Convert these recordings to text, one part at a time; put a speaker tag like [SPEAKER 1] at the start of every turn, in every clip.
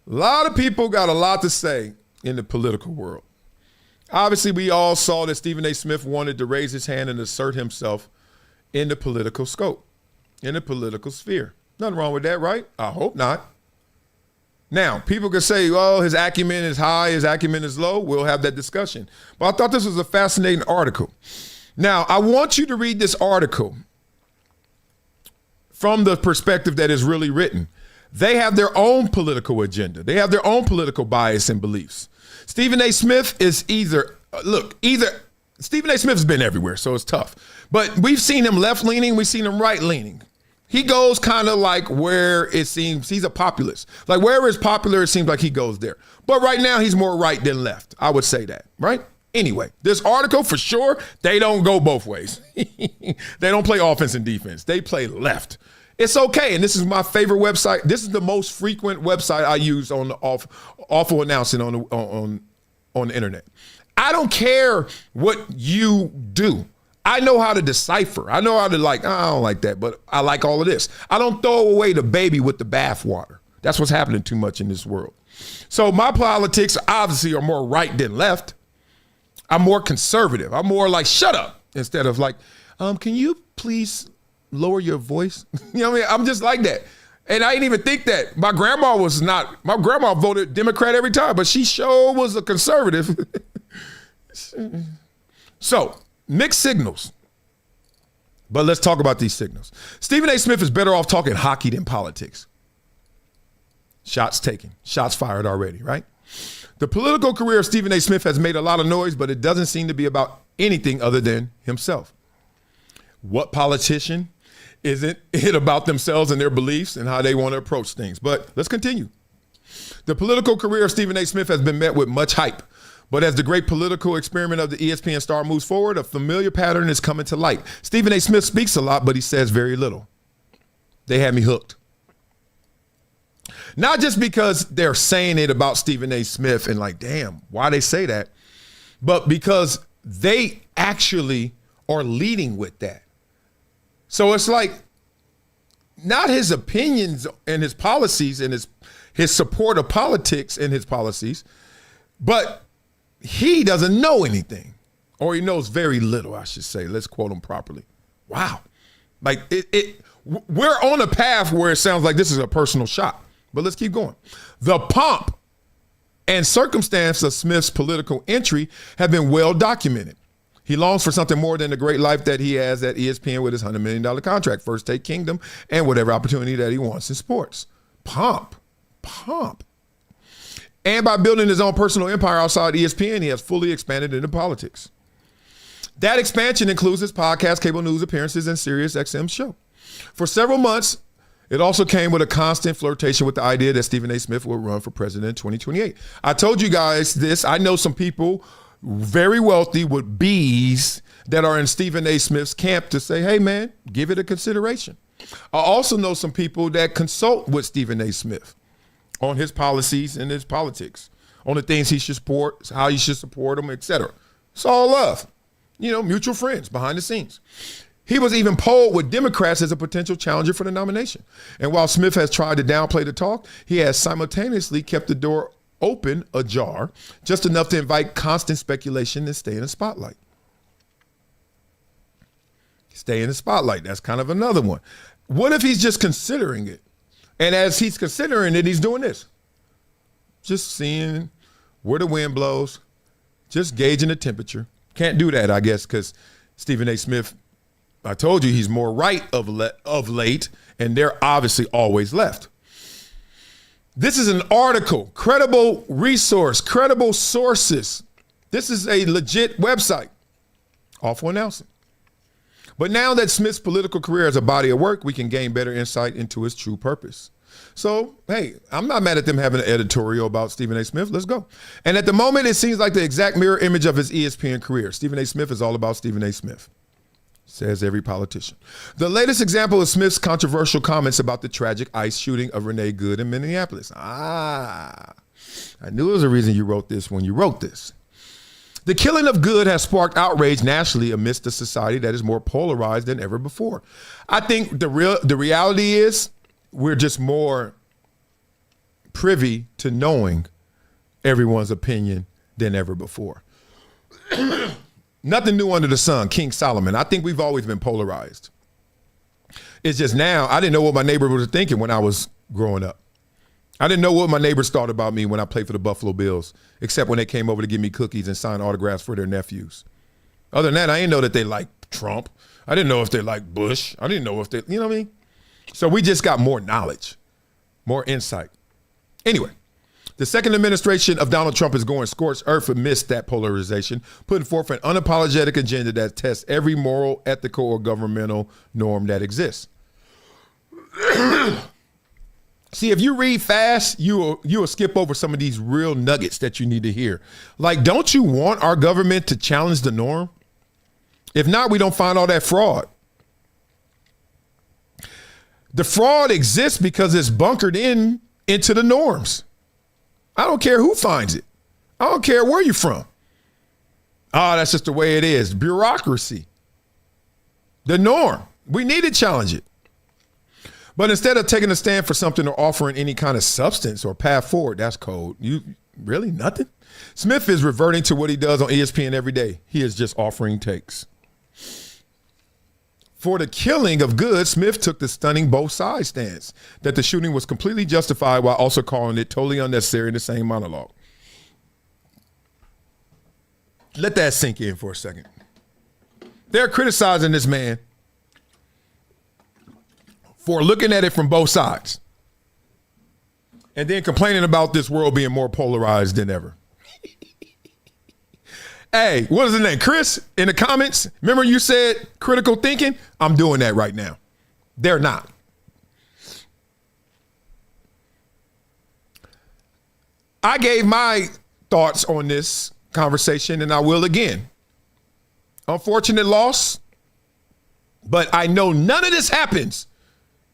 [SPEAKER 1] A lot of people got a lot to say in the political world. Obviously, we all saw that Stephen A. Smith wanted to raise his hand and assert himself in the political scope, in the political sphere. Nothing wrong with that, right? I hope not. Now, people can say, oh, his acumen is high, his acumen is low. We'll have that discussion. But I thought this was a fascinating article. Now, I want you to read this article from the perspective that is really written. They have their own political agenda. They have their own political bias and beliefs. Stephen A. Smith is either Stephen A. Smith's been everywhere, so it's tough. But we've seen him left-leaning, we've seen him right-leaning. He goes kind of like where it seems he's a populist. Like wherever it's popular, it seems like he goes there. But right now, he's more right than left. I would say that, right? Anyway, this article, for sure, they don't go both ways. They don't play offense and defense. They play left. It's okay, and this is my favorite website. This is the most frequent website I use on the awful announcing on the internet. I don't care what you do. I know how to decipher. I know how to I don't like that, but I like all of this. I don't throw away the baby with the bathwater. That's what's happening too much in this world. So my politics obviously are more right than left. I'm more conservative. I'm more like, shut up, instead of like, can you please lower your voice? You know what I mean? I'm just like that. And I didn't even think that. My grandma voted Democrat every time, but she sure was a conservative. So, mixed signals. But let's talk about these signals. Stephen A. Smith is better off talking hockey than politics. Shots taken, shots fired already, right? The political career of Stephen A. Smith has made a lot of noise, but it doesn't seem to be about anything other than himself. What politician isn't it about themselves and their beliefs and how they want to approach things? But let's continue. The political career of Stephen A. Smith has been met with much hype, but as the great political experiment of the ESPN star moves forward, a familiar pattern is coming to light. Stephen A. Smith speaks a lot, but he says very little. They had me hooked. Not just because they're saying it about Stephen A. Smith and like, damn, why they say that, but because they actually are leading with that. So it's like not his opinions and his policies and his support of politics and his policies, but he doesn't know anything, or he knows very little, I should say. Let's quote him properly. Wow. Like we're on a path where it sounds like this is a personal shot, but let's keep going. The pomp and circumstance of Smith's political entry have been well documented. He longs for something more than the great life that he has at ESPN with his $100 million contract, First Take Kingdom, and whatever opportunity that he wants in sports. Pomp. And by building his own personal empire outside ESPN, he has fully expanded into politics. That expansion includes his podcast, cable news appearances, and Sirius XM show. For several months, it also came with a constant flirtation with the idea that Stephen A. Smith will run for president in 2028. I told you guys this. I know some people very wealthy with B's that are in Stephen A. Smith's camp to say, hey, man, give it a consideration. I also know some people that consult with Stephen A. Smith on his policies and his politics, on the things he should support, how he should support them, etc. It's all love. Mutual friends behind the scenes. He was even polled with Democrats as a potential challenger for the nomination. And while Smith has tried to downplay the talk, he has simultaneously kept the door open ajar, just enough to invite constant speculation and stay in the spotlight. Stay in the spotlight. That's kind of another one. What if he's just considering it? And as he's considering it, he's doing this. Just seeing where the wind blows, just gauging the temperature. Can't do that, I guess, because Stephen A. Smith, I told you, he's more right of late, and they're obviously always left. This is an article, credible resource, credible sources. This is a legit website. Awful announcing. But now that Smith's political career is a body of work, we can gain better insight into his true purpose. So, hey, I'm not mad at them having an editorial about Stephen A. Smith. Let's go. And at the moment, it seems like the exact mirror image of his ESPN career. Stephen A. Smith is all about Stephen A. Smith, says every politician. The latest example is Smith's controversial comments about the tragic ICE shooting of Renee Good in Minneapolis. I knew there was a reason you wrote this when you wrote this. The killing of Good has sparked outrage nationally amidst a society that is more polarized than ever before. I think the reality is we're just more privy to knowing everyone's opinion than ever before. Nothing new under the sun, King Solomon. I think we've always been polarized. It's just now, I didn't know what my neighbor was thinking when I was growing up. I didn't know what my neighbors thought about me when I played for the Buffalo Bills, except when they came over to give me cookies and sign autographs for their nephews. Other than that, I didn't know that they liked Trump. I didn't know if they liked Bush. I didn't know if they, you know what I mean? So we just got more knowledge, more insight. Anyway, the second administration of Donald Trump is going scorched earth amidst that polarization, putting forth an unapologetic agenda that tests every moral, ethical, or governmental norm that exists. See, if you read fast, you will skip over some of these real nuggets that you need to hear. Like, don't you want our government to challenge the norm? If not, we don't find all that fraud. The fraud exists because it's bunkered into the norms. I don't care who finds it. I don't care where you're from. That's just the way it is. Bureaucracy. The norm. We need to challenge it. But instead of taking a stand for something or offering any kind of substance or path forward, that's cold. You really nothing? Smith is reverting to what he does on ESPN every day. He is just offering takes. For the killing of Good, Smith took the stunning both sides stance that the shooting was completely justified while also calling it totally unnecessary in the same monologue. Let that sink in for a second. They're criticizing this man for looking at it from both sides and then complaining about this world being more polarized than ever. Hey, what is his name? Chris, in the comments, remember you said critical thinking? I'm doing that right now. They're not. I gave my thoughts on this conversation, and I will again. Unfortunate loss, but I know none of this happens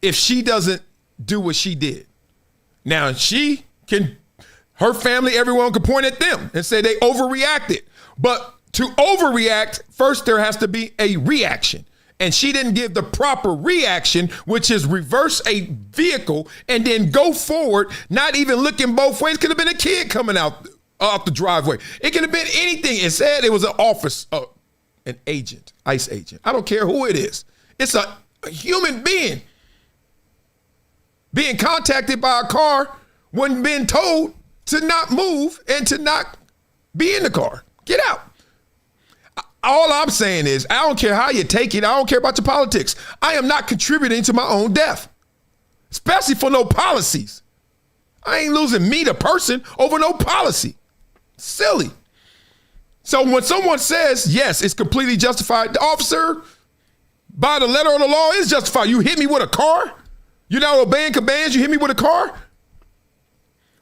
[SPEAKER 1] if she doesn't do what she did. Now, her family, everyone can point at them and say they overreacted. But to overreact, first there has to be a reaction. And she didn't give the proper reaction, which is reverse a vehicle and then go forward, not even looking both ways. Could have been a kid coming out the driveway. It could have been anything. It said it was an office, an agent, ICE agent. I don't care who it is. It's a human being being contacted by a car when being told to not move and to not be in the car. Get out. All I'm saying is, I don't care how you take it. I don't care about your politics. I am not contributing to my own death, especially for no policies. I ain't losing me, the person, over no policy. Silly. So when someone says, yes, it's completely justified, the officer, by the letter of the law, is justified. You hit me with a car? You're not obeying commands, you hit me with a car?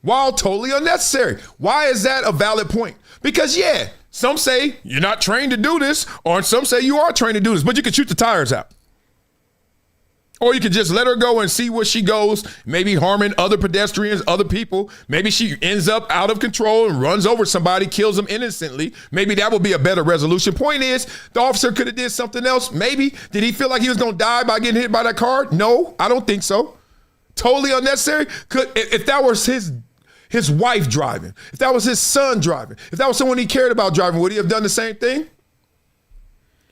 [SPEAKER 1] While totally unnecessary. Why is that a valid point? Because, yeah, some say you're not trained to do this, or some say you are trained to do this, but you can shoot the tires out. Or you can just let her go and see where she goes, maybe harming other pedestrians, other people. Maybe she ends up out of control and runs over somebody, kills them innocently. Maybe that would be a better resolution. Point is, the officer could have did something else. Maybe. Did he feel like he was going to die by getting hit by that car? No, I don't think so. Totally unnecessary. If that was his wife driving, if that was his son driving, if that was someone he cared about driving, would he have done the same thing?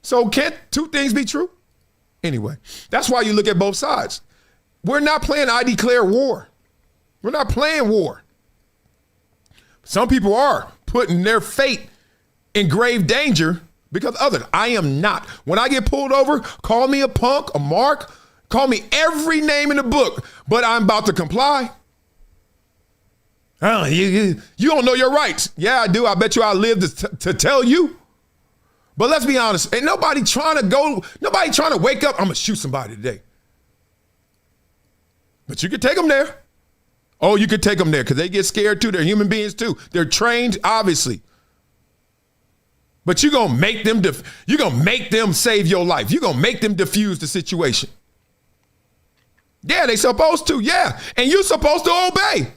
[SPEAKER 1] So can't two things be true? Anyway, that's why you look at both sides. We're not playing I declare war. We're not playing war. Some people are putting their fate in grave danger because of others. I am not. When I get pulled over, call me a punk, a mark, call me every name in the book, but I'm about to comply. Oh, you don't know your rights. Yeah, I do. I bet you I live to tell you. But let's be honest. Ain't nobody trying to wake up, I'm going to shoot somebody today. But you could take them there. Oh, you could take them there because they get scared too. They're human beings too. They're trained, obviously. But you're going to make them save your life. You're going to make them diffuse the situation. Yeah, they supposed to. Yeah. And you're supposed to obey.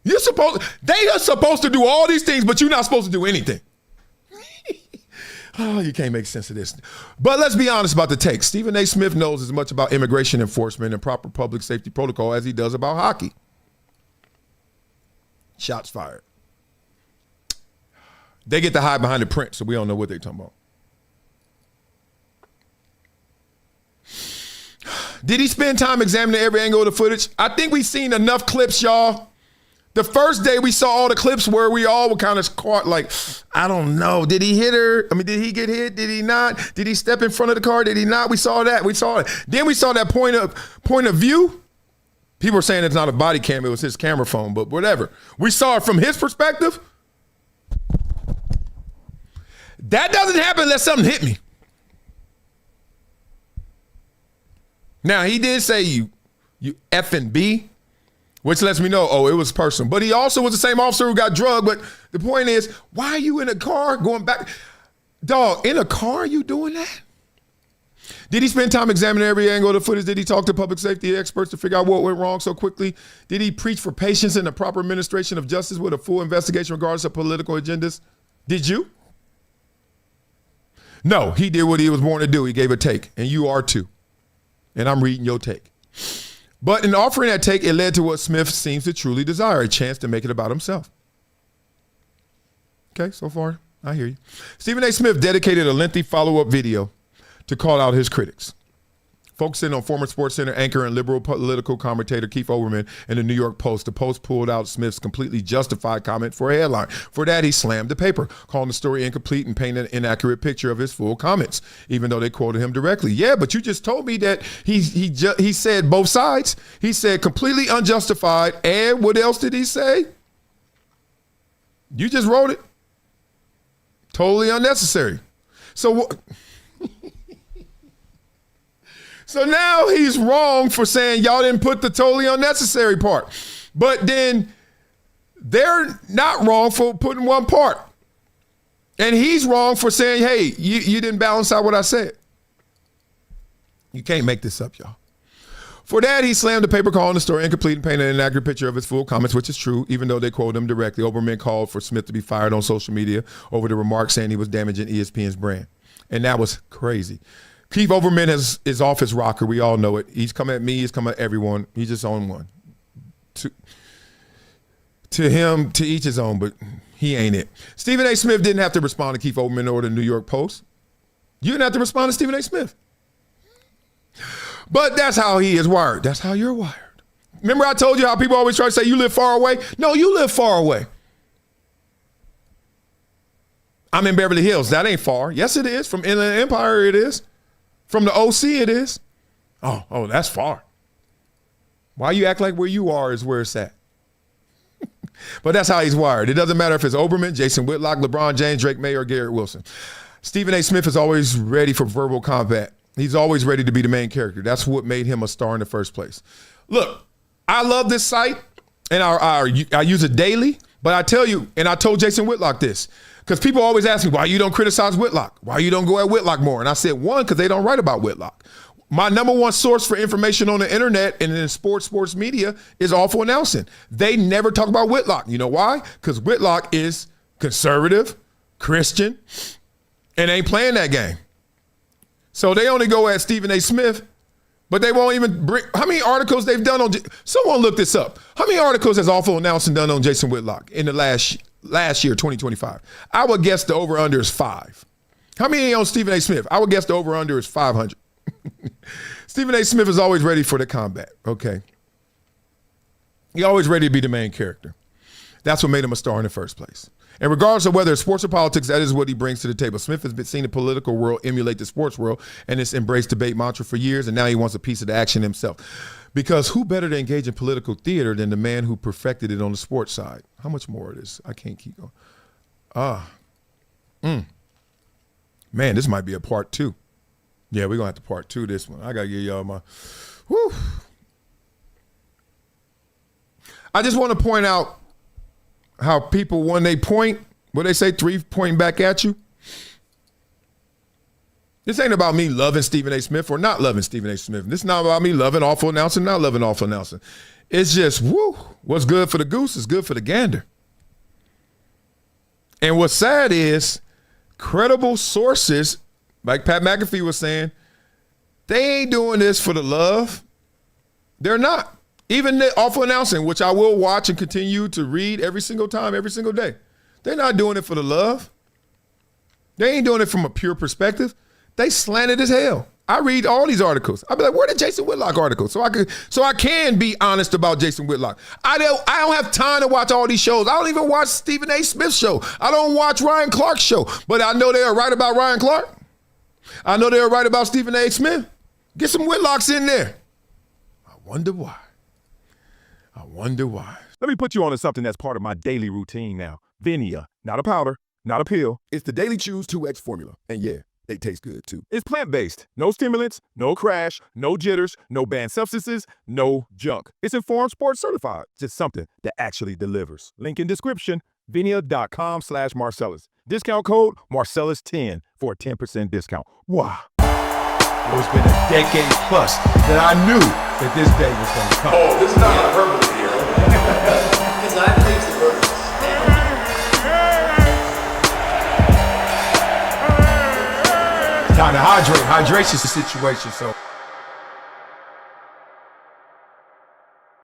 [SPEAKER 1] They are supposed to do all these things, but you're not supposed to do anything. Oh, you can't make sense of this. But let's be honest about the take. Stephen A. Smith knows as much about immigration enforcement and proper public safety protocol as he does about hockey. shots fired. They get to hide behind the print, so we don't know what they're talking about. Did he spend time examining every angle of the footage? I think we've seen enough clips, y'all. The first day we saw all the clips where we all were kind of caught like, I don't know. Did he hit her? I mean, did he get hit? Did he not? Did he step in front of the car? Did he not? We saw that. We saw it. Then we saw that point of view. People are saying it's not a body cam. It was his camera phone, but whatever. We saw it from his perspective. That doesn't happen unless something hit me. Now, he did say you effing B, which lets me know, oh, it was personal. But he also was the same officer who got drugged. But the point is, why are you in a car going back? Dog, in a car, you doing that? Did he spend time examining every angle of the footage? Did he talk to public safety experts to figure out what went wrong so quickly? Did he preach for patience and the proper administration of justice with a full investigation regardless of political agendas? Did you? No, he did what he was born to do. He gave a take, and you are too. And I'm reading your take. But in offering that take, it led to what Smith seems to truly desire, a chance to make it about himself. Okay, so far, I hear you. Stephen A. Smith dedicated a lengthy follow-up video to call out his critics, focusing on former SportsCenter anchor and liberal political commentator Keith Olbermann in the New York Post. The Post pulled out Smith's completely justified comment for a headline. For that, he slammed the paper, calling the story incomplete and painted an inaccurate picture of his full comments, even though they quoted him directly. Yeah, but you just told me that he said both sides. He said completely unjustified, and what else did he say? You just wrote it. Totally unnecessary. So So now he's wrong for saying y'all didn't put the totally unnecessary part. But then they're not wrong for putting one part. And he's wrong for saying, hey, you didn't balance out what I said. You can't make this up, y'all. For that, he slammed the paper, calling the story incomplete and painted an inaccurate picture of his full comments, which is true, even though they quoted him directly. Olbermann called for Smith to be fired on social media over the remarks saying he was damaging ESPN's brand. And that was crazy. Keith Olbermann is off his rocker. We all know it. He's come at me. He's come at everyone. He's just on one. To him, to each his own, but he ain't it. Stephen A. Smith didn't have to respond to Keith Olbermann or the New York Post. You didn't have to respond to Stephen A. Smith. But that's how he is wired. That's how you're wired. Remember I told you how people always try to say you live far away? No, you live far away. I'm in Beverly Hills. That ain't far. Yes, it is. From Inland Empire, it is. From the OC, it is. Oh, that's far. Why you act like where you are is where it's at? But that's how he's wired. It doesn't matter if it's Olbermann, Jason Whitlock, LeBron James, Drake May, or Garrett Wilson. Stephen A. Smith is always ready for verbal combat. He's always ready to be the main character. That's what made him a star in the first place. Look, I love this site, and I use it daily, but I tell you, and I told Jason Whitlock this, because people always ask me, why you don't criticize Whitlock? Why you don't go at Whitlock more? And I said, one, because they don't write about Whitlock. My number one source for information on the internet and in sports media is Awful Announcing. They never talk about Whitlock. You know why? Because Whitlock is conservative, Christian, and ain't playing that game. So they only go at Stephen A. Smith, but they won't even bring, how many articles they've done on, someone look this up. How many articles has Awful Announcing done on Jason Whitlock in the last year, 2025? I would guess the over-under is 5. How many on Stephen A. Smith? I would guess the over-under is 500. Stephen A. Smith is always ready for the combat, okay? He's always ready to be the main character. That's what made him a star in the first place. And regardless of whether it's sports or politics, that is what he brings to the table. Smith has been seen the political world emulate the sports world and it's embraced debate mantra for years, and now he wants a piece of the action himself. Because who better to engage in political theater than the man who perfected it on the sports side? How much more of this? I can't keep going. Man, this might be a part 2. Yeah, we're going to have to part 2 this one. I got to give y'all my, whew. I just want to point out how people, when they point, what they say, 3 pointing back at you. This ain't about me loving Stephen A. Smith or not loving Stephen A. Smith. This is not about me loving Awful Announcing, not loving Awful Announcing. It's just, what's good for the goose is good for the gander. And what's sad is credible sources, like Pat McAfee was saying, they ain't doing this for the love. They're not. Even the awful announcing, which I will watch and continue to read every single time, every single day. They're not doing it for the love. They ain't doing it from a pure perspective. They slanted as hell. I read all these articles. I'll be like, where the Jason Whitlock articles? So I can be honest about Jason Whitlock. I don't have time to watch all these shows. I don't even watch Stephen A. Smith's show. I don't watch Ryan Clark's show. But I know they are right about Ryan Clark. I know they are right about Stephen A. Smith. Get some Whitlocks in there. I wonder why.
[SPEAKER 2] Let me put you on to something that's part of my daily routine now. VINIA, not a powder, not a pill.
[SPEAKER 3] It's the Daily Chews 2X formula. And yeah, they taste good too.
[SPEAKER 2] It's plant-based. No stimulants, no crash, no jitters, no banned substances, no junk. It's Informed Sports certified. Just something that actually delivers. Link in description, vinia.com/Marcellus. Discount code Marcellus10 for a 10% discount. Wow.
[SPEAKER 4] It's been a decade plus that I knew that this day was going to come.
[SPEAKER 5] Oh, this is not hyperbole here.
[SPEAKER 6] Because I believe it's the verses.
[SPEAKER 4] Time to hydrate. Hydration's the situation, so.